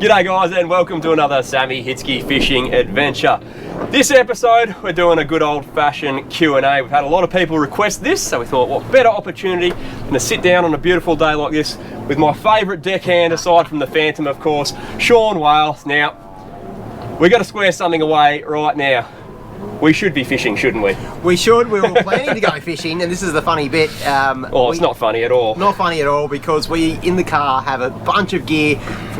G'day guys and welcome to another Sammy Hitzke fishing adventure. This episode we're doing a good old-fashioned Q&A. We've had a lot of people request this, so we thought what better opportunity than to sit down on a beautiful day like this with my favourite deckhand aside from the Phantom of course, Sean Wales. Now, we've got to square something away right now. We should be fishing, shouldn't we? We should. We were planning to go fishing, and this is the funny bit. It's not funny at all. Not funny at all, because we, in the car, have a bunch of gear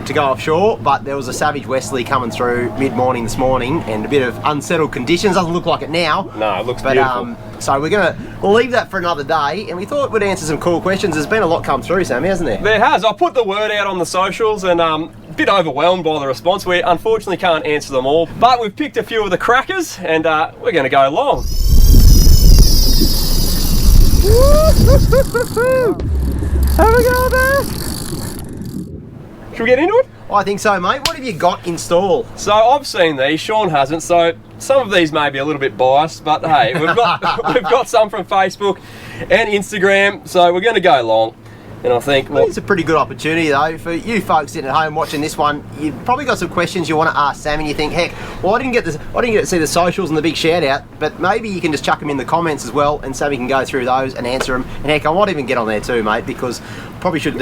to go offshore, but there was a savage westerly coming through mid-morning this morning, and a bit of unsettled conditions. Doesn't look like it now. No, it looks beautiful. So we'll leave that for another day, and we thought we'd answer some cool questions. There's been a lot come through, Sammy, hasn't there? There has. I put the word out on the socials, and a bit overwhelmed by the response. We unfortunately can't answer them all, but we've picked a few of the crackers, and we're going to go along. Have a go there. Should we get into it? I think so, mate. What have you got in stall? So I've seen these, Sean hasn't, so some of these may be a little bit biased, but hey, we've got some from Facebook and Instagram, so we're going to go long. And I think it's a pretty good opportunity though for you folks sitting at home watching this one. You've probably got some questions you want to ask Sam, and you think, heck, well, I didn't get to see the socials and the big shout out, but maybe you can just chuck them in the comments as well, and Sammy can go through those and answer them. And heck, I might even get on there too, mate, because probably should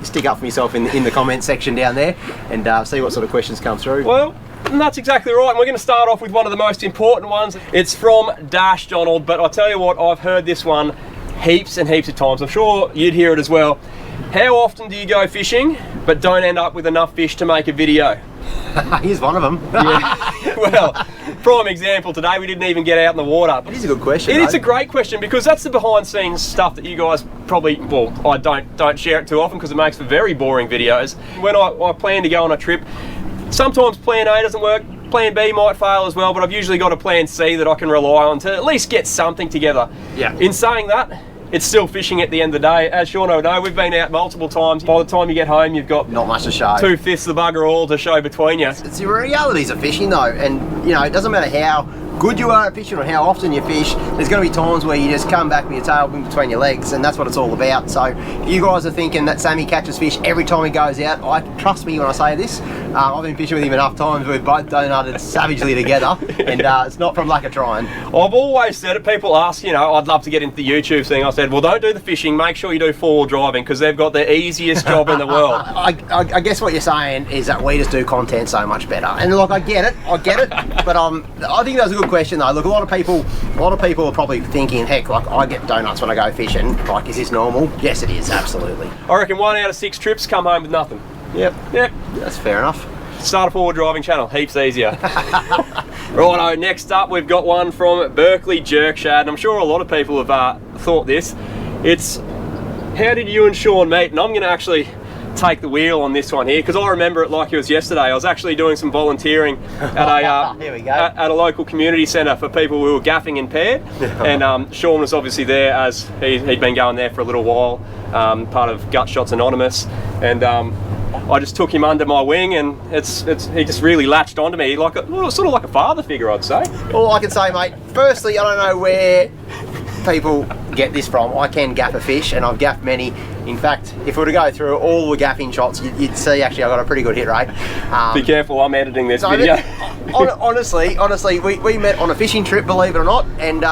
stick up for myself in the comment section down there and see what sort of questions come through. Well, and that's exactly right, and we're going to start off with one of the most important ones. It's from Dash Donald, but I tell you what, I've heard this one heaps and heaps of times. I'm sure you'd hear it as well. How often do you go fishing but don't end up with enough fish to make a video? Here's one of them. Yeah. Well, prime example today, we didn't even get out in the water. It is a good question. It's a great question, because that's the behind scenes stuff that you guys probably, well, I don't share it too often because it makes for very boring videos. When I plan to go on a trip, sometimes plan A doesn't work, plan B might fail as well, but I've usually got a plan C that I can rely on to at least get something together. Yeah. In saying that, it's still fishing at the end of the day. As Shauno know, we've been out multiple times. By the time you get home, you've got not much to show. 2/5 of the bugger all to show between you. It's the realities of fishing though, and you know, it doesn't matter how good you are at fishing or how often you fish, there's going to be times where you just come back with your tail in between your legs, and that's what it's all about. So if you guys are thinking that Sammy catches fish every time he goes out, trust me when I say this, I've been fishing with him enough times. We've both donutted savagely together, and it's not from lack of trying. I've always said it. People ask, you know, I'd love to get into the YouTube thing. I said, well, don't do the fishing, make sure you do four-wheel driving, because they've got the easiest job in the world. I guess what you're saying is that we just do content so much better, and look, I get it, but I think that's a good question though. Look, a lot of people are probably thinking, heck, like, I get donuts when I go fishing. Like, is this normal? Yes, it is, absolutely. I reckon 1 out of 6 trips come home with nothing. Yep, that's fair enough. Start a forward driving channel, heaps easier. Righto, next up we've got one from Berkeley Jerkshad, and I'm sure a lot of people have thought this. It's, how did you and Sean meet? And I'm going to actually take the wheel on this one here, because I remember it like it was yesterday. I was actually doing some volunteering at a local community centre for people who were gaffing impaired, and Sean was obviously there, as he'd been going there for a little while, part of Gut Shots Anonymous, and I just took him under my wing, and he just really latched onto me, like sort of like a father figure, I'd say. All I can say, mate, firstly, I don't know where people get this from. I can gaff a fish, and I've gaffed many. In fact, if we were to go through all the gaffing shots, you'd see actually I got a pretty good hit rate. Be careful, I'm editing this video. honestly, we met on a fishing trip, believe it or not, and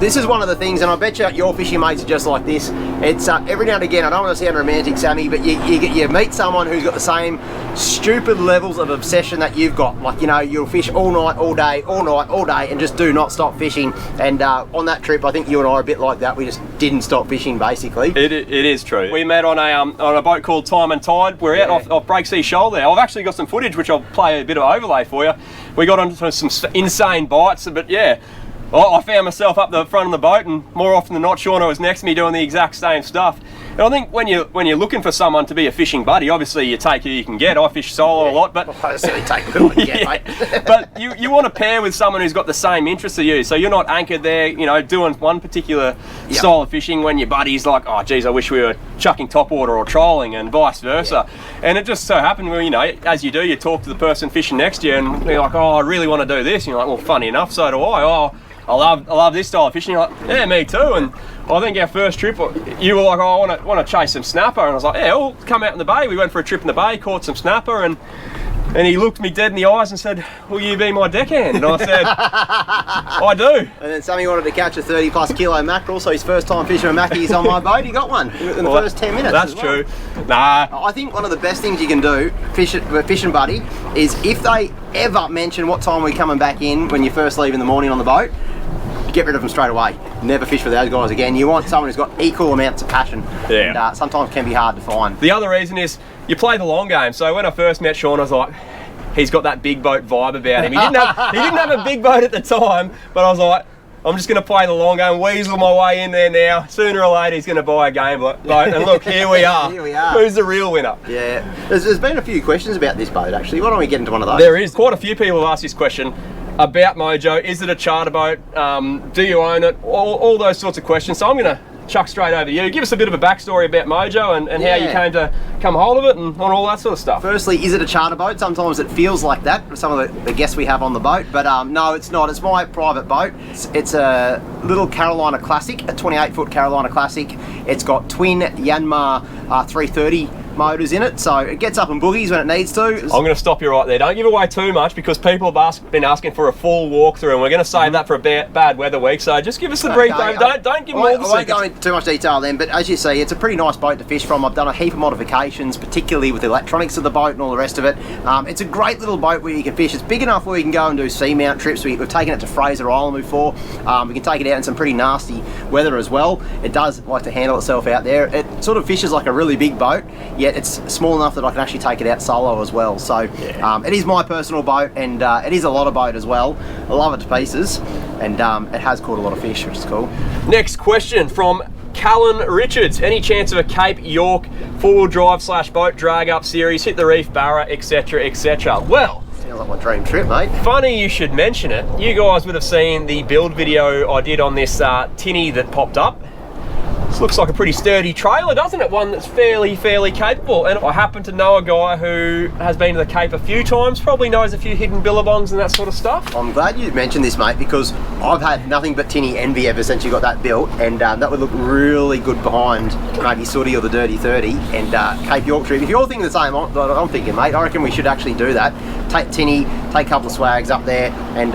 this is one of the things, and I bet your fishing mates are just like this. It's every now and again, I don't want to sound romantic, Sammy, but you meet someone who's got the same stupid levels of obsession that you've got. Like, you know, you'll fish all night, all day, all night, all day, and just do not stop fishing. And on that trip, I think you and I are a bit like that. We just didn't stop fishing, basically. It is true. We met on a boat called Time and Tide. We're out off Breaksea Shoal there. I've actually got some footage, which I'll play a bit of overlay for you. We got onto some insane bites, but yeah. I found myself up the front of the boat, and more often than not, Shauno was next to me doing the exact same stuff. And I think when you're looking for someone to be a fishing buddy, obviously you take who you can get. I fish solo a lot, but I certainly take who I can get, mate. But you want to pair with someone who's got the same interests as you, so you're not anchored there, you know, doing one particular style of fishing when your buddy's like, oh geez, I wish we were chucking topwater or trolling, and vice versa. And it just so happened, well, you know, as you do, you talk to the person fishing next to you, and you're like, oh, I really want to do this. And you're like, well, funny enough, so do I. Oh, I love this style of fishing. You're like, yeah, me too. And I think our first trip, you were like, oh, I want to chase some snapper, and I was like, yeah, we'll come out in the bay. We went for a trip in the bay, caught some snapper, and he looked me dead in the eyes and said, will you be my deckhand? And I said, I do. And then Sammy wanted to catch a 30+ kilo mackerel, so his first time fishing a mackie, he's on my boat. He got one in the first 10 minutes. That's true. Nah. I think one of the best things you can do, fishing buddy, is if they ever mention what time we're coming back in when you first leave in the morning on the boat, get rid of them straight away. Never fish for those guys again. You want someone who's got equal amounts of passion. Yeah. And sometimes can be hard to find. The other reason is you play the long game. So when I first met Sean, I was like, he's got that big boat vibe about him. He didn't have a big boat at the time, but I was like, I'm just going to play the long game, weasel my way in there now. Sooner or later, he's going to buy a game boat. And look, here we are. Here we are. Who's the real winner? Yeah. There's been a few questions about this boat, actually. Why don't we get into one of those? There is. Quite a few people have asked this question about Mojo. Is it a charter boat? Do you own it? All those sorts of questions. So I'm going to chuck straight over to you. Give us a bit of a backstory about Mojo and how you came to come hold of it and all that sort of stuff. Firstly, is it a charter boat? Sometimes it feels like that with some of the guests we have on the boat, but no, it's not. It's my private boat. It's a little Carolina Classic, a 28-foot Carolina Classic. It's got twin Yanmar 330 motors in it, so it gets up and boogies when it needs to. I'm going to stop you right there. Don't give away too much because people have been asking for a full walkthrough, and we're going to save that for a bad weather week. So just give us the brief. Don't give them all the secrets. I won't go into too much detail then, but as you see, it's a pretty nice boat to fish from. I've done a heap of modifications, particularly with the electronics of the boat and all the rest of it. It's a great little boat where you can fish. It's big enough where you can go and do seamount trips. We've taken it to Fraser Island before. We can take it out in some pretty nasty weather as well. It does like to handle itself out there. It sort of fishes like a really big boat, yet it's small enough that I can actually take it out solo as well. So it is my personal boat, and it is a lot of boat as well. I love it to pieces, and it has caught a lot of fish, which is cool. Next question from Callan Richards. Any chance of a Cape York four-wheel drive / boat drag up series, hit the reef, barra, etc, etc? Well, sounds like my dream trip, mate. Funny you should mention it. You guys would have seen the build video I did on this tinny that popped up. This looks like a pretty sturdy trailer, doesn't it? One that's fairly capable. And I happen to know a guy who has been to the Cape a few times, probably knows a few hidden billabongs and that sort of stuff. I'm glad you mentioned this, mate, because I've had nothing but tinny envy ever since you got that built, and that would look really good behind maybe Sooty or the Dirty 30 and Cape York trip. If you're thinking the same, I'm thinking, mate, I reckon we should actually do that. Take tinny, take a couple of swags up there, and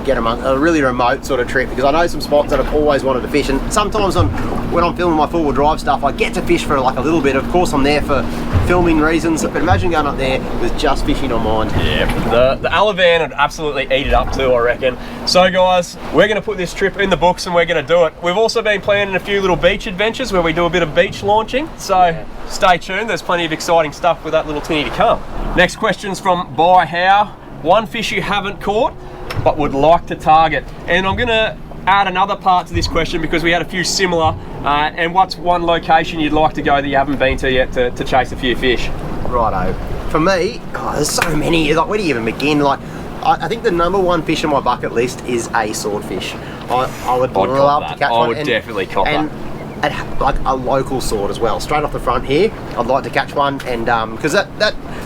get them a really remote sort of trip, because I know some spots that I've always wanted to fish, and sometimes when I'm filming my four-wheel drive stuff, I get to fish for like a little bit. Of course, I'm there for filming reasons, but imagine going up there with just fishing on mind. Yeah, the Alavan would absolutely eat it up too, I reckon. So guys, we're going to put this trip in the books and we're going to do it. We've also been planning a few little beach adventures where we do a bit of beach launching, so stay tuned. There's plenty of exciting stuff with that little tinny to come. Next question's from By How. One fish you haven't caught but would like to target. And I'm going to add another part to this question because we had a few similar, and what's one location you'd like to go that you haven't been to yet to chase a few fish? Righto. For me, there's so many. Like, where do you even begin? Like, I think the #1 fish on my bucket list is a swordfish. I would love to catch one. I would definitely cop that. And like a local sword as well, straight off the front here. I'd like to catch one, and because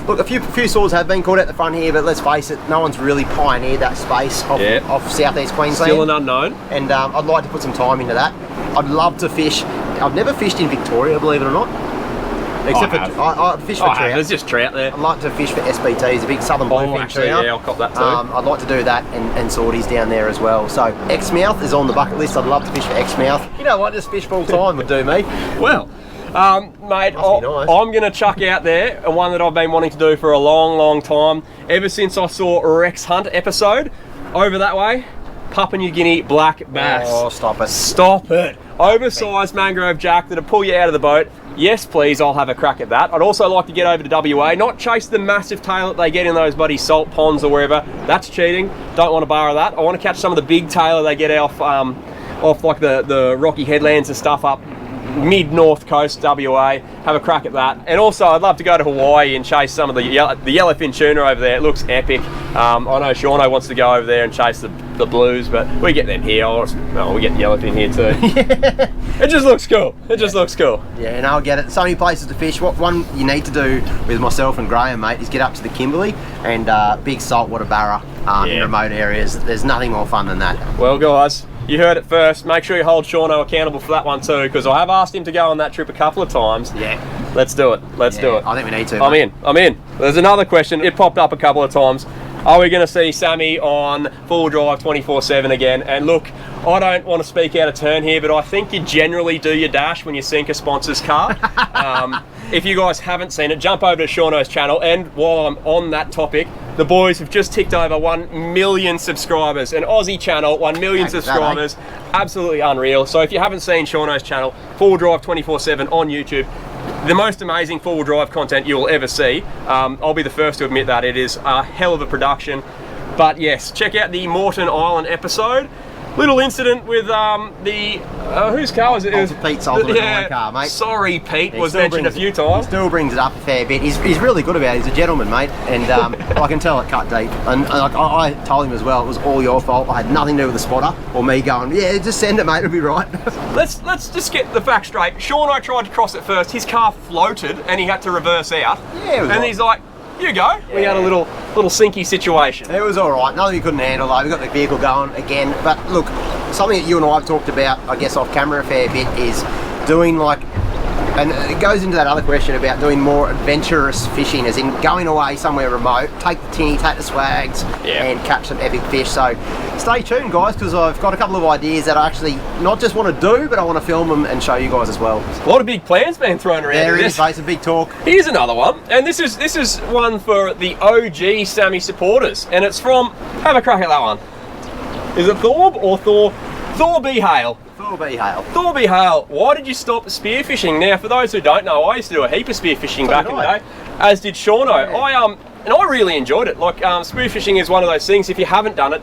look, a few swords have been caught out the front here, but let's face it, no one's really pioneered that space off southeast Queensland. Still an unknown. And I'd like to put some time into that. I'd love to fish. I've never fished in Victoria, believe it or not. Except I fish for trout. There's just trout there. I'd like to fish for SBTs, a big southern bluefin trout. Yeah, I'll cop that too. I'd like to do that and swordies down there as well. So Exmouth is on the bucket list. I'd love to fish for Exmouth. You know what, just fish full time would do me. Well, mate, I'm going to chuck out there and one that I've been wanting to do for a long time. Ever since I saw Rex Hunt episode, over that way, Papua New Guinea black bass. Oh, stop it. Stop it. Oversized mangrove jack that'll pull you out of the boat. Yes, please, I'll have a crack at that. I'd also like to get over to WA, not chase the massive tail that they get in those bloody salt ponds or wherever. That's cheating. Don't want to borrow that. I want to catch some of the big tailor they get off like the rocky headlands and stuff up mid-north coast WA. Have a crack at that. And also, I'd love to go to Hawaii and chase some of the yellowfin tuna over there. It looks epic. I know Shauno wants to go over there and chase the blues, but we get them here. We get yellowfin here too. It just looks cool. It just looks cool. Yeah, and I'll get it. So many places to fish. What one you need to do with myself and Graham, mate, is get up to the Kimberley and big saltwater barra in remote areas. There's nothing more fun than that. Well, guys, you heard it first. Make sure you hold Shauno accountable for that one too, because I have asked him to go on that trip a couple of times. Yeah. Let's do it. Let's do it. I think we need to. I'm in. There's another question. It popped up a couple of times. Are we going to see Sammy on full drive 24/7 again? And look, I don't want to speak out of turn here, but I think you generally do your dash when you sink a sponsor's car. If you guys haven't seen it, jump over to Shauno's channel. And while I'm on that topic, the boys have just ticked over 1 million subscribers. An Aussie channel, 1 million subscribers. Absolutely unreal. So if you haven't seen Shauno's channel, full drive 24/7 on YouTube, the most amazing four-wheel drive content you will ever see. I'll be the first to admit that. It is a hell of a production. But yes, check out the Moreton Island episode. Little incident with whose car was it? It was Pete's ultimate car, mate. Sorry, Pete was mentioned a few times. He still brings it up a fair bit. He's really good about it. He's a gentleman, mate, and I can tell it cut deep. And I told him as well, it was all your fault. I had nothing to do with the spotter or me going, yeah, just send it, mate, it'll be right. Let's just get the facts straight. Shauno tried to cross it first. His car floated and he had to reverse out. Yeah, it was he's like, you go. Yeah. We had a little sinky situation. It was all right. Nothing we couldn't handle though. We got the vehicle going again. But look, something that you and I have talked about, I guess off camera a fair bit, is doing like, and it goes into that other question about doing more adventurous fishing, as in going away somewhere remote, take the tinny, take the swags, and catch some epic fish. So stay tuned, guys, because I've got a couple of ideas that I actually not just want to do, but I want to film them and show you guys as well. A lot of big plans being thrown around. There is, mate, some big talk. Here's another one, and this is one for the OG Sammy supporters, and it's from, have a crack at that one. Is it Thorb or Thor B. Hale? Thor B. Hale. Thor B. Hale, why did you stop spearfishing? Now, for those who don't know, I used to do a heap of spearfishing back in the day, as did Shauno. Yeah. And I really enjoyed it. Like, spearfishing is one of those things, if you haven't done it,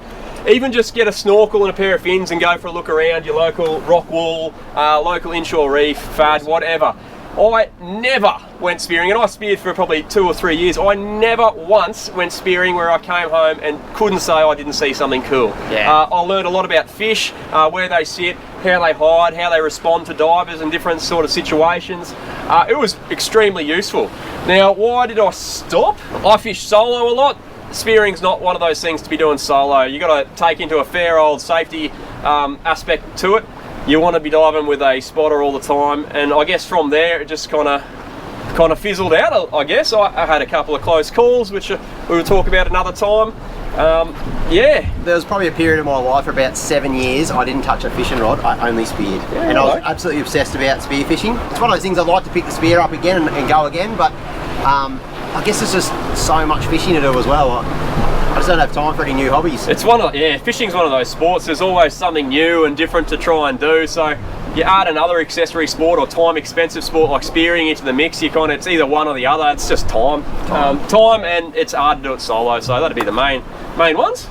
even just get a snorkel and a pair of fins and go for a look around your local rock wall, local inshore reef, fad, whatever. I never went spearing, and I speared for probably 2 or 3 years. I never once went spearing where I came home and couldn't say I didn't see something cool. Yeah. I learned a lot about fish, where they sit, how they hide, how they respond to divers and different sort of situations. It was extremely useful. Now, why did I stop? I fish solo a lot. Spearing's not one of those things to be doing solo. You got to take into a fair old safety aspect to it. You want to be diving with a spotter all the time, and I guess from there it just kind of fizzled out. I guess I had a couple of close calls, which we will talk about another time. Yeah, there was probably a period of my life for about 7 years I didn't touch a fishing rod. I only speared, and I was absolutely obsessed about spear fishing. It's one of those things I'd like to pick the spear up again and go again, but I guess there's just so much fishing to do as well. I just don't have time for any new hobbies. It's fishing's one of those sports. There's always something new and different to try and do. So you add another accessory sport or time expensive sport like spearing into the mix, it's either one or the other. It's just time, and it's hard to do it solo. So that'd be the main ones.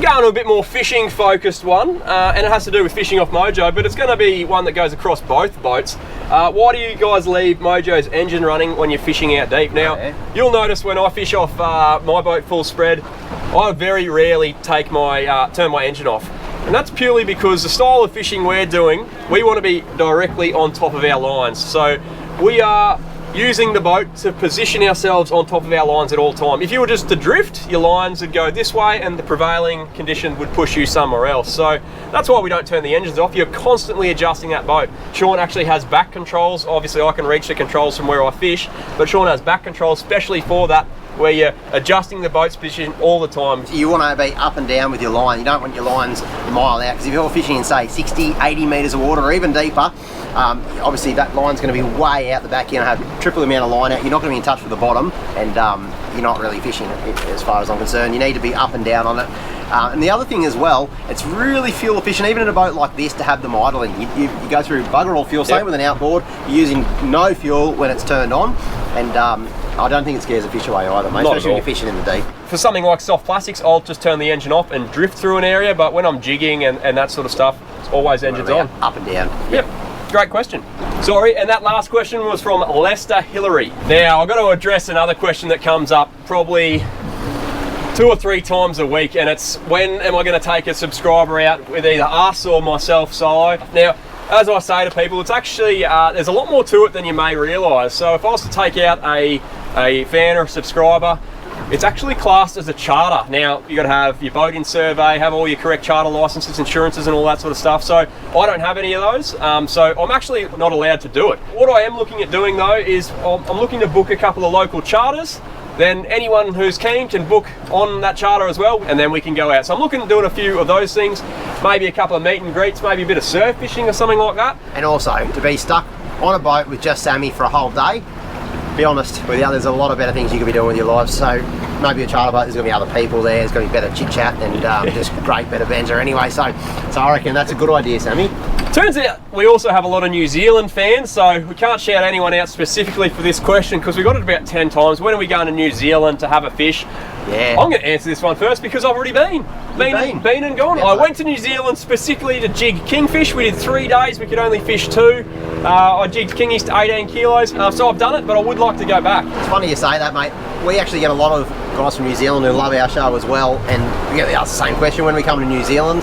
Going to a bit more fishing focused one, and it has to do with fishing off Mojo, but it's going to be one that goes across both boats. Why do you guys leave Mojo's engine running when you're fishing out deep? Now, you'll notice when I fish off my boat full spread, I very rarely take turn my engine off. And that's purely because the style of fishing we're doing, we want to be directly on top of our lines. So we are using the boat to position ourselves on top of our lines at all time. If you were just to drift, your lines would go this way and the prevailing condition would push you somewhere else. So that's why we don't turn the engines off. You're constantly adjusting that boat. Sean actually has back controls. Obviously I can reach the controls from where I fish, but Sean has back controls especially for that, where you're adjusting the boat's position all the time. You want to be up and down with your line. You don't want your lines a mile out, because if you're fishing in, say, 60, 80 metres of water or even deeper, obviously that line's going to be way out the back. You're going to have triple the amount of line out. You're not going to be in touch with the bottom, and you're not really fishing as far as I'm concerned. You need to be up and down on it. And the other thing as well, it's really fuel efficient, even in a boat like this, to have them idling. You go through bugger all fuel, same with an outboard. You're using no fuel when it's turned on, and I don't think it scares a fish away either, mate, especially when you're fishing in the deep. For something like soft plastics, I'll just turn the engine off and drift through an area, but when I'm jigging and that sort of stuff, it's always engines on. Up and down. Yep. Great question. Sorry, and that last question was from Lester Hillary. Now, I've got to address another question that comes up probably 2 or 3 times a week, and it's when am I going to take a subscriber out with either us or myself solo? Now, as I say to people, it's actually, there's a lot more to it than you may realise. So if I was to take out a fan or a subscriber, It's actually classed as a charter. Now, you got to have your boat in survey, have all your correct charter licenses, insurances and all that sort of stuff. So I don't have any of those, so I'm actually not allowed to do it. What I am looking at doing though is I'm looking to book a couple of local charters. Then anyone who's keen can book on that charter as well, and then we can go out. So I'm looking at doing a few of those things, maybe a couple of meet and greets, maybe a bit of surf fishing or something like that. And also, to be stuck on a boat with just Sammy for a whole day, be honest with you, there's a lot of better things you could be doing with your life. So maybe a charter boat, there's going to be other people there, there's going to be better chit chat and just great better banter anyway. So I reckon that's a good idea, Sammy. Turns out we also have a lot of New Zealand fans, so we can't shout anyone out specifically for this question because we got it about 10 times. When are we going to New Zealand to have a fish? Yeah. I'm going to answer this one first because I've already been and gone. I went to New Zealand specifically to jig kingfish. We did 3 days, we could only fish 2. I jigged kingies to 18 kilos, so I've done it, but I would like to go back. It's funny you say that, mate. We actually get a lot of guys from New Zealand who love our show as well, and we get the same question when we come to New Zealand.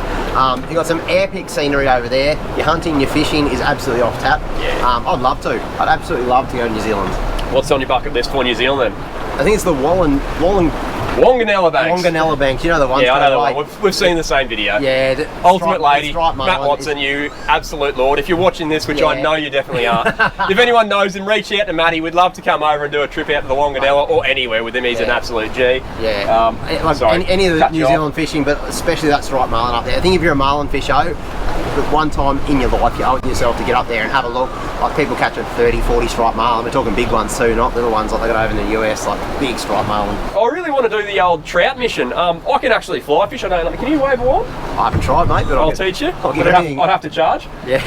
You've got some epic scenery over there. Your hunting, your fishing is absolutely off tap. Yeah. I'd love to. I'd absolutely love to go to New Zealand. What's on your bucket list for New Zealand then? I think it's the Wanganella Banks. Wanganella Banks, you know the one. Yeah, I know the one. We've seen the same video. Yeah. Ultimate Lady, Matt Watson, you absolute lord. If you're watching this, which I know you definitely are, if anyone knows him, reach out to Matty. We'd love to come over and do a trip out to the Wanganella or anywhere with him. He's an absolute G. Yeah. Any of the New Zealand fishing, but especially that striped marlin up there. I think if you're a marlin fisher, one time in your life you owe it yourself to get up there and have a look. Like people catching 30, 40 striped marlin. We're talking big ones too, not little ones like they got over in the US, like big striped marlin. I really want to do the old trout mission. I can actually fly fish. I don't know. Can you wave a wand? I haven't tried, mate, but I'll teach you. I'd have to charge. Yeah.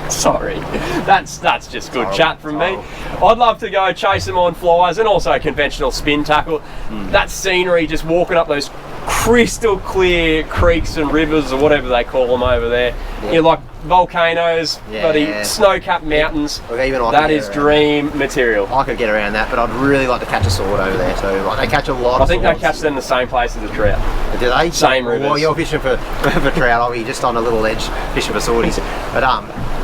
Sorry, that's just good chat from me. I'd love to go chase them on flies and also conventional spin tackle. That scenery, just walking up those crystal clear creeks and rivers or whatever they call them over there. You're like volcanoes, bloody snow-capped mountains. That is dream material. I could get around that, but I'd really like to catch a sword over there too. Like they catch a lot of I think swords. they catch them in the same place as the trout. Do they? Same rivers. Well, you're fishing for trout. I'll be just on a little edge fishing for swordies. But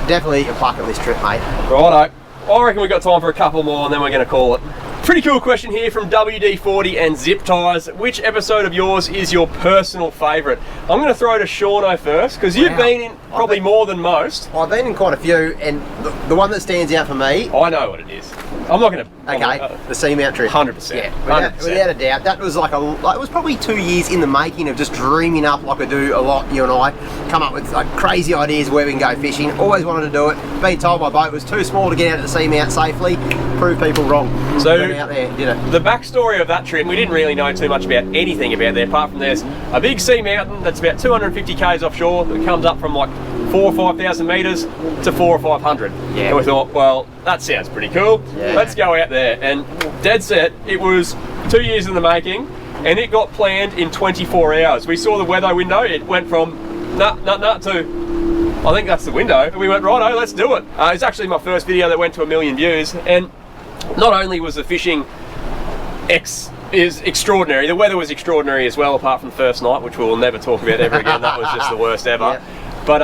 definitely a bucket list trip, mate. Righto. I reckon we've got time for a couple more and then we're going to call it. Pretty cool question here from WD40 and Zip Ties. Which episode of yours is your personal favourite? I'm going to throw to Shauno first because you've been in probably more than most. I've been in quite a few, and the one that stands out for me. I know what it is. I'm not going to. Okay, the seamount trip. 100%. Yeah, without a doubt. That was like it was probably 2 years in the making of just dreaming up like I do a lot. You and I come up with like crazy ideas where we can go fishing. Always wanted to do it. Being told my boat was too small to get out of the seamount safely. Prove people wrong. So went out there, did it. The backstory of that trip, we didn't really know too much about anything about there apart from there's a big sea mountain that's about 250 k's offshore that comes up from like 4,000 or 5,000 metres to 400 or 500. Yeah. And we thought, well, that sounds pretty cool. Yeah. Let's go out there. And dead set, it was 2 years in the making and it got planned in 24 hours. We saw the weather window, it went from nah to, I think that's the window. And we went, righto, let's do it. It's actually my first video that went to 1 million views. And not only was the fishing is extraordinary, the weather was extraordinary as well, apart from the first night, which we'll never talk about ever again. That was just the worst ever. Yeah. But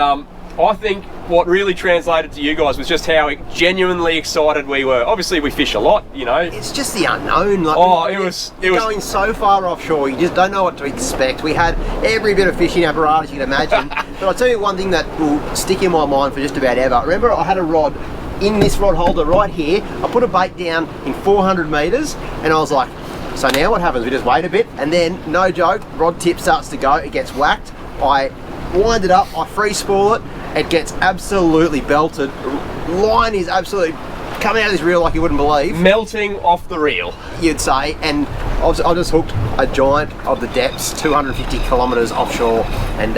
I think what really translated to you guys was just how genuinely excited we were. Obviously we fish a lot, you know. It's just the unknown. Like, it was going so far offshore, you just don't know what to expect. We had every bit of fishing apparatus you can imagine. But I'll tell you one thing that will stick in my mind for just about ever. Remember, I had a rod in this rod holder right here. I put a bait down in 400 metres and I was like, so now what happens? We just wait a bit and then, no joke, rod tip starts to go, it gets whacked. I wind it up, I free spool it, it gets absolutely belted. Line is absolutely coming out of this reel like you wouldn't believe. Melting off the reel, you'd say. And I just hooked a giant of the depths, 250 kilometres offshore, and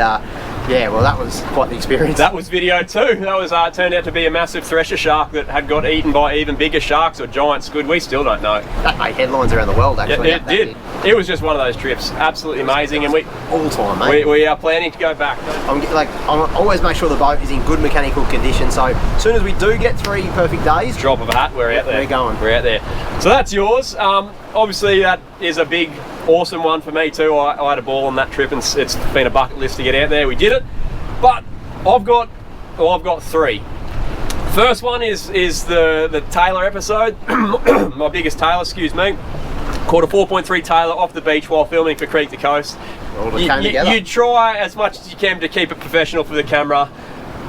yeah, well, that was quite the experience. That was video too. That was turned out to be a massive thresher shark that had got eaten by even bigger sharks or giant squid. We still don't know. That made headlines around the world, actually. Yeah, it did. It was just one of those trips. Absolutely amazing, and we all time, mate. We are planning to go back. I always make sure the boat is in good mechanical condition. So as soon as we do get 3 perfect days, drop of a hat, we're out there. We're going. We're out there. So that's yours. Obviously, that is a big, awesome one for me too. I had a ball on that trip, and it's been a bucket list to get out there. We did it. But I've got 3. First one is the Taylor episode, my biggest Taylor, excuse me. Caught a 4.3 Tailor off the beach while filming for Creek to Coast. You try as much as you can to keep it professional for the camera.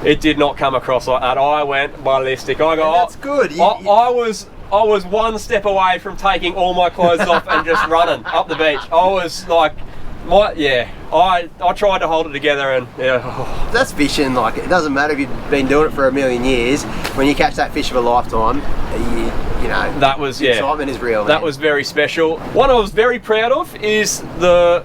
It did not come across like that. I went ballistic. That's good. I was one step away from taking all my clothes off and just running up the beach. I was like, I tried to hold it together, and That's fishing. Like, it doesn't matter if you've been doing it for a million years. When you catch that fish of a lifetime, you know, that was the excitement is real. That was very special. One I was very proud of is the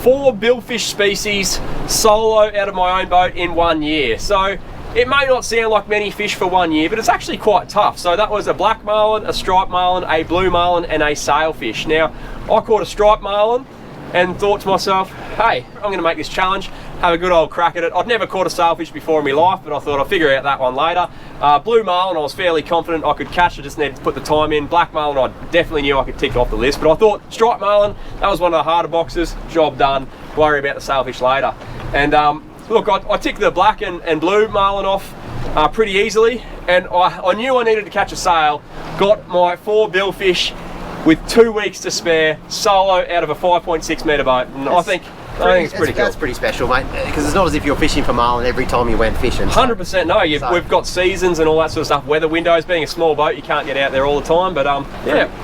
4 billfish species solo out of my own boat in 1 year. So it may not sound like many fish for 1 year, but it's actually quite tough. So that was a black marlin, a striped marlin, a blue marlin, and a sailfish. Now, I caught a striped marlin and thought to myself, hey, I'm going to make this challenge, have a good old crack at it. I'd never caught a sailfish before in my life, but I thought I'll figure out that one later. Blue marlin, I was fairly confident I could catch. I just needed to put the time in. Black marlin, I definitely knew I could tick off the list, but I thought striped marlin, that was one of the harder boxes. Job done. Worry about the sailfish later. And look, I ticked the black and blue marlin off pretty easily, and I knew I needed to catch a sail. Got my 4 billfish with 2 weeks to spare, solo out of a 5.6 metre boat. And I think it's pretty cool. That's pretty special, mate, because it's not as if you're fishing for marlin every time you went fishing. 100% no. We've got seasons and all that sort of stuff. Weather windows, being a small boat, you can't get out there all the time. But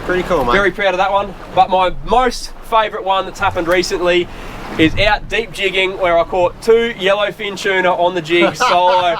pretty cool, mate. Very proud of that one. But my most favourite one that's happened recently is out deep jigging, where I caught 2 yellowfin tuna on the jig solo.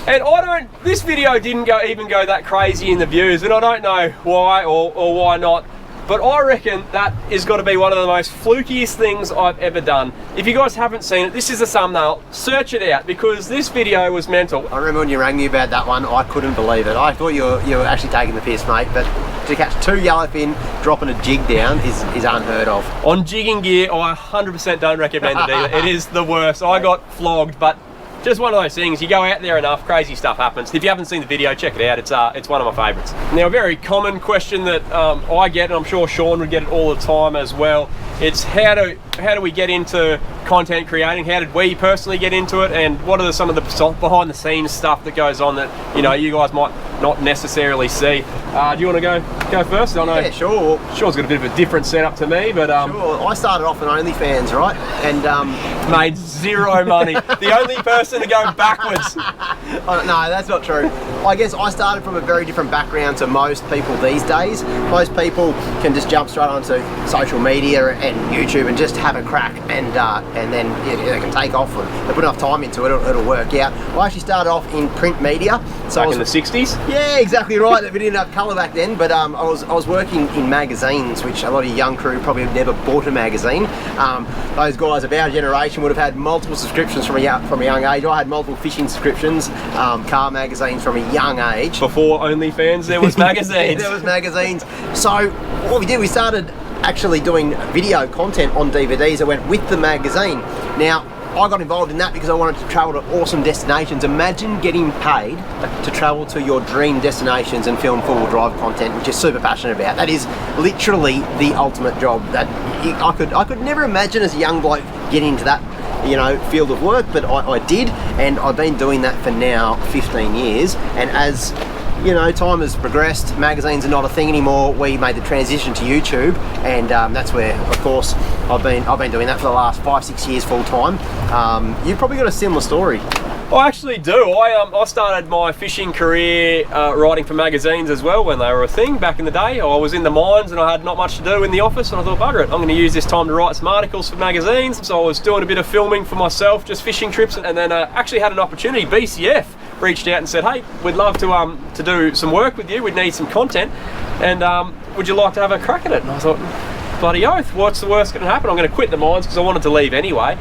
And this video didn't even go that crazy in the views, and I don't know why or why not, but I reckon that is got to be one of the most flukiest things I've ever done. If you guys haven't seen it, this is a thumbnail. Search it out, because this video was mental. I remember when you rang me about that one, I couldn't believe it. I thought you were actually taking the piss, mate, but to catch 2 yellowfin dropping a jig down is unheard of. On jigging gear, I 100% don't recommend it either. It is the worst. I got flogged, but just one of those things, you go out there enough, crazy stuff happens. If you haven't seen the video, check it out. It's one of my favourites. Now, a very common question that I get, and I'm sure Sean would get it all the time as well, it's how do we get into content creating? How did we personally get into it, and what are some of the behind the scenes stuff that goes on that you guys might not necessarily see? Do you want to go first? I know. Yeah, sure. Sean's got a bit of a different setup to me, but sure. I started off on OnlyFans, right, and made 0 money. The only person to go backwards. No, that's not true. I guess I started from a very different background to most people these days. Most people can just jump straight onto social media and YouTube and just have a crack, and then they can take off, and they put enough time into it, it'll work out. I actually started off in print media. So back in the 60s? Yeah, exactly right. We didn't have colour back then, but I was working in magazines, which a lot of young crew probably have never bought a magazine. Those guys of our generation would have had multiple subscriptions from a young age. I had multiple fishing subscriptions, car magazines from a young age. Before OnlyFans, there was magazines. There was magazines. So what we did, we started actually doing video content on DVDs that went with the magazine. Now, I got involved in that because I wanted to travel to awesome destinations. Imagine getting paid to travel to your dream destinations and film four-wheel drive content, which you're super passionate about. That is literally the ultimate job. That I could never imagine as a young bloke getting into that field of work, but I did, and I've been doing that for now 15 years. And as time has progressed, magazines are not a thing anymore. We made the transition to YouTube, and that's where, of course, I've been doing that for the last 5-6 years full time. You've probably got a similar story. I actually do. I started my fishing career writing for magazines as well when they were a thing back in the day. I was in the mines and I had not much to do in the office, and I thought, bugger it, I'm going to use this time to write some articles for magazines. So I was doing a bit of filming for myself, just fishing trips, and then actually had an opportunity. BCF reached out and said, hey, we'd love to do some work with you. We'd need some content, and would you like to have a crack at it? And I thought, bloody oath, what's the worst going to happen? I'm going to quit the mines because I wanted to leave anyway.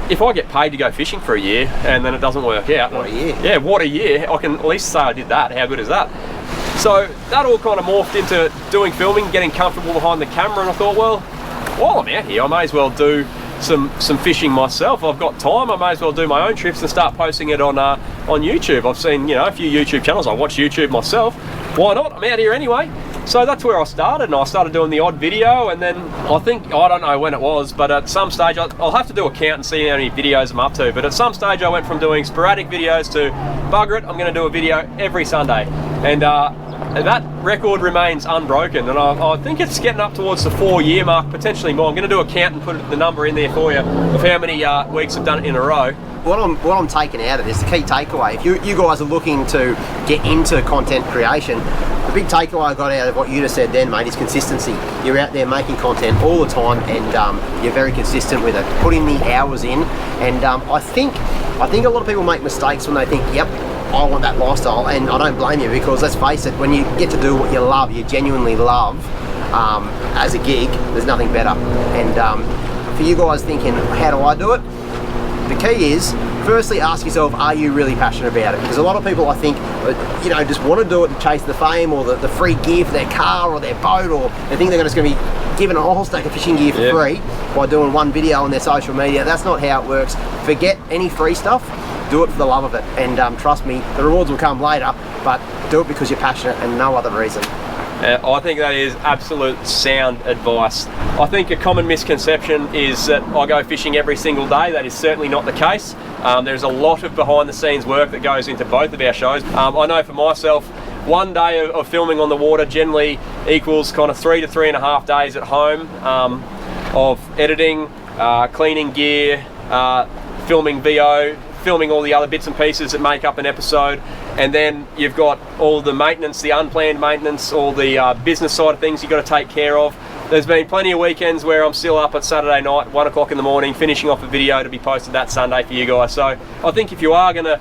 If I get paid to go fishing for a year and then it doesn't work out, what a year. Yeah, what a year. I can at least say I did that. How good is that? So that all kind of morphed into doing filming, getting comfortable behind the camera, and I thought, well, while I'm out here, I may as well do some fishing myself. I've got time, I may as well do my own trips and start posting it on YouTube. I've seen a few YouTube channels. I watch YouTube myself. Why not? I'm out here anyway. So that's where I started, and I started doing the odd video, and then I don't know when it was, but at some stage, I'll have to do a count and see how many videos I'm up to, but at some stage I went from doing sporadic videos to, bugger it, I'm going to do a video every Sunday. And that record remains unbroken, and I think it's getting up towards the 4-year mark, potentially more. I'm going to do a count and put the number in there for you of how many weeks I've done it in a row. What I'm taking out of this, the key takeaway, if you guys are looking to get into content creation, the big takeaway I got out of what you just said then, mate, is consistency. You're out there making content all the time, and you're very consistent with it, putting the hours in. And I think a lot of people make mistakes when they think, yep, I want that lifestyle, and I don't blame you, because let's face it, when you get to do what you love, you genuinely love, as a gig, there's nothing better. And for you guys thinking, how do I do it? The key is, firstly, ask yourself, are you really passionate about it? Because a lot of people, I think, you know, just want to do it to chase the fame or the free gear for their car or their boat, or they think they're just going to be given a whole stack of fishing gear for free by doing one video on their social media. That's not how it works. Forget any free stuff. Do it for the love of it, and trust me, the rewards will come later, but do it because you're passionate and no other reason. I think that is absolute sound advice. I think a common misconception is that I go fishing every single day. That is certainly not the case. There's a lot of behind the scenes work that goes into both of our shows. I know for myself, one day of filming on the water generally equals kind of 3 to 3.5 days at home of editing, cleaning gear, filming VO, filming all the other bits and pieces that make up an episode, and then you've got all the maintenance, the unplanned maintenance, all the business side of things you've got to take care of. There's been plenty of weekends where I'm still up at Saturday night, 1 o'clock in the morning, finishing off a video to be posted that Sunday for you guys. So I think if you are going to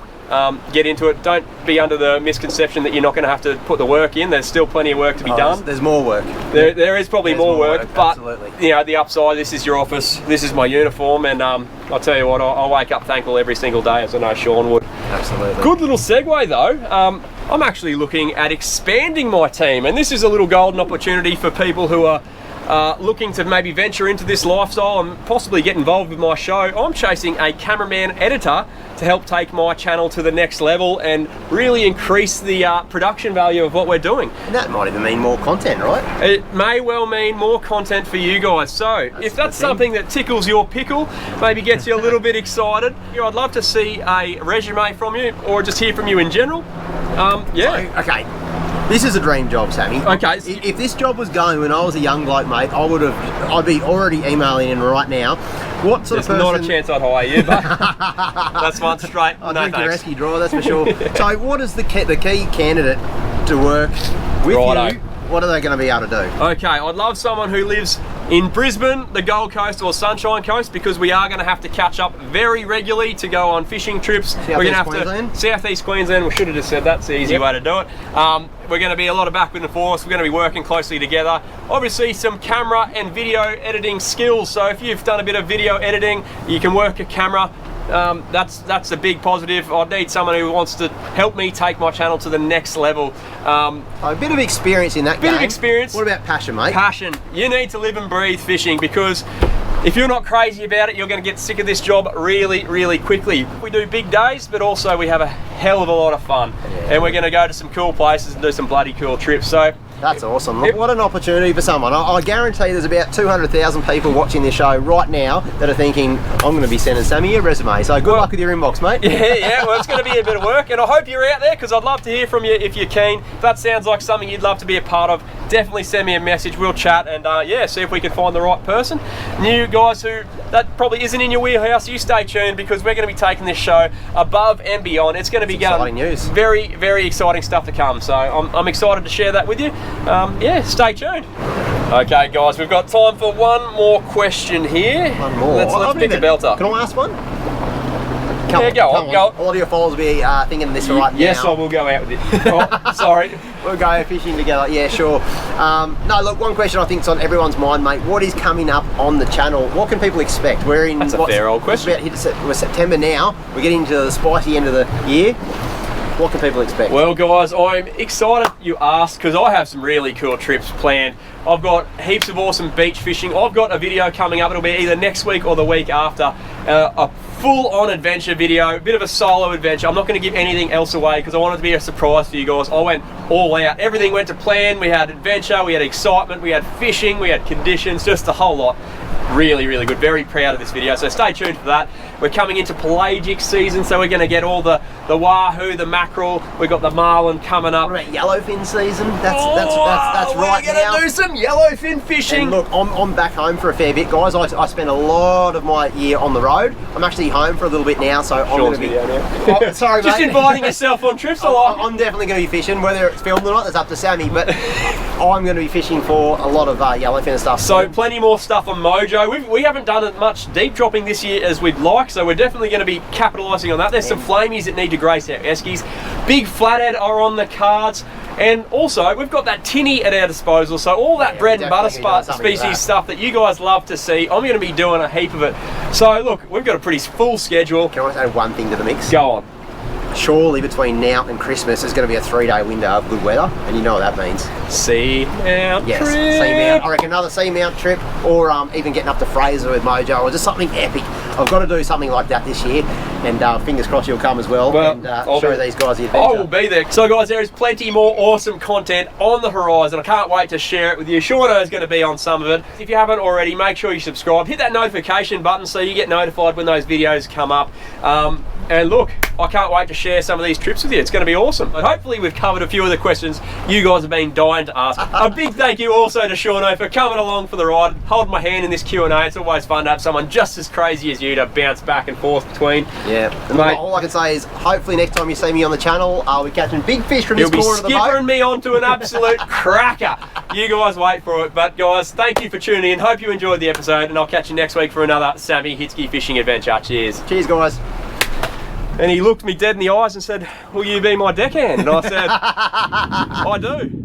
get into it, don't be under the misconception that you're not going to have to put the work in. There's still plenty of work to be done. There's more work. There is probably more work, but absolutely. You know, the upside, this is your office, this is my uniform, and I'll tell you what, I wake up thankful every single day, as I know Sean would. Absolutely. Good little segue though. I'm actually looking at expanding my team, and this is a little golden opportunity for people who are looking to maybe venture into this lifestyle and possibly get involved with my show. I'm chasing a cameraman editor to help take my channel to the next level and really increase the production value of what we're doing. And that might even mean more content, right? It may well mean more content for you guys. So if that's something that tickles your pickle, maybe gets you a little bit excited, I'd love to see a resume from you, or just hear from you in general. Yeah. So, okay. This is a dream job, Sammy. Okay. If this job was going when I was a young bloke, mate, I'd be already emailing in right now. What sort of person... There's not a chance I'd hire you, but that's one straight. I'll drink your rescue drawer, that's for sure. So what is the key candidate to work with you? What are they going to be able to do? Okay, I'd love someone who lives in Brisbane, the Gold Coast or Sunshine Coast, because we are going to have to catch up very regularly to go on fishing trips. We're going to have to Southeast Queensland. We should have just said that's the easy way to do it. We're going to be a lot of backward and forth. We're going to be working closely together. Obviously some camera and video editing skills. So if you've done a bit of video editing, you can work a camera. That's a big positive. I need someone who wants to help me take my channel to the next level. A bit of experience in that game. Bit of experience. What about passion, mate? Passion. You need to live and breathe fishing, because if you're not crazy about it, you're going to get sick of this job really, really quickly. We do big days, but also we have a hell of a lot of fun. And we're going to go to some cool places and do some bloody cool trips. So that's awesome. Look, what an opportunity for someone. I guarantee there's about 200,000 people watching this show right now that are thinking, I'm going to be sending Sammy a resume. So good luck with your inbox, mate. Yeah, well, it's going to be a bit of work, and I hope you're out there, because I'd love to hear from you if you're keen. If that sounds like something you'd love to be a part of, definitely send me a message. We'll chat and yeah, see if we can find the right person. You guys who that probably isn't in your wheelhouse, you stay tuned, because we're going to be taking this show above and beyond. It's going to be exciting news. Very, very exciting stuff to come. So I'm excited to share that with you. Yeah, stay tuned. Okay, guys, we've got time for one more question here. One more. Let's pick a belter. Can I ask one? Go on. A lot of your followers will be thinking this right now. Yes, I will go out with it. Oh, sorry. We'll go fishing together. Yeah, sure. No, look, one question I think is on everyone's mind, mate. What is coming up on the channel? What can people expect? That's a fair old question. We're September now. We're getting to the spicy end of the year. What can people expect? Well, guys, I'm excited you asked, because I have some really cool trips planned. I've got heaps of awesome beach fishing. I've got a video coming up. It'll be either next week or the week after. a full-on adventure video, a bit of a solo adventure. I'm not going to give anything else away because I want it to be a surprise for you guys. I went all out. Everything went to plan. We had adventure, we had excitement, we had fishing, we had conditions, just a whole lot. Really, really good. Very proud of this video, so stay tuned for that. We're coming into pelagic season, so we're going to get all the wahoo, the mackerel. We've got the marlin coming up. What about yellowfin season? That's right now. We're going to do some yellowfin fishing. And look, I'm back home for a fair bit, guys. I spent a lot of my year on the road. I'm actually home for a little bit now, so I'm going to be... Oh, sorry, just mate. inviting yourself on trips a lot. I'm definitely going to be fishing, whether it's filmed or not, that's up to Sammy, but I'm going to be fishing for a lot of yellowfin and stuff. So plenty more stuff on Mojo. We haven't done as much deep dropping this year as we'd like, so we're definitely going to be capitalising on that. There's some flamies that need to grace our eskies. Big flathead are on the cards. And also, we've got that tinny at our disposal, so all that bread and butter species stuff that you guys love to see, I'm going to be doing a heap of it. So look, we've got a pretty full schedule. Can I add one thing to the mix? Go on. Surely between now and Christmas there's going to be a 3-day window of good weather, and you know what that means. Seamount trip. Seamount. I reckon another seamount trip, or even getting up to Fraser with Mojo, or just something epic. I've got to do something like that this year, and fingers crossed you'll come as well, and show these guys the adventure. I will be there. So guys, there is plenty more awesome content on the horizon. I can't wait to share it with you. Shauno is going to be on some of it. If you haven't already, make sure you subscribe. Hit that notification button so you get notified when those videos come up. And look, I can't wait to share some of these trips with you. It's going to be awesome. But hopefully we've covered a few of the questions you guys have been dying to ask. A big thank you also to Shauno for coming along for the ride, holding my hand in this Q&A. It's always fun to have someone just as crazy as you to bounce back and forth between. Yeah, mate, all I can say is hopefully next time you see me on the channel, we're catching big fish from this corner of the boat. You'll be skippering me onto an absolute cracker. You guys wait for it. But guys, thank you for tuning in. Hope you enjoyed the episode, and I'll catch you next week for another Sammy Hitzke fishing adventure. Cheers. Cheers, guys. And he looked me dead in the eyes and said, "Will you be my deckhand?" And I said, "I do."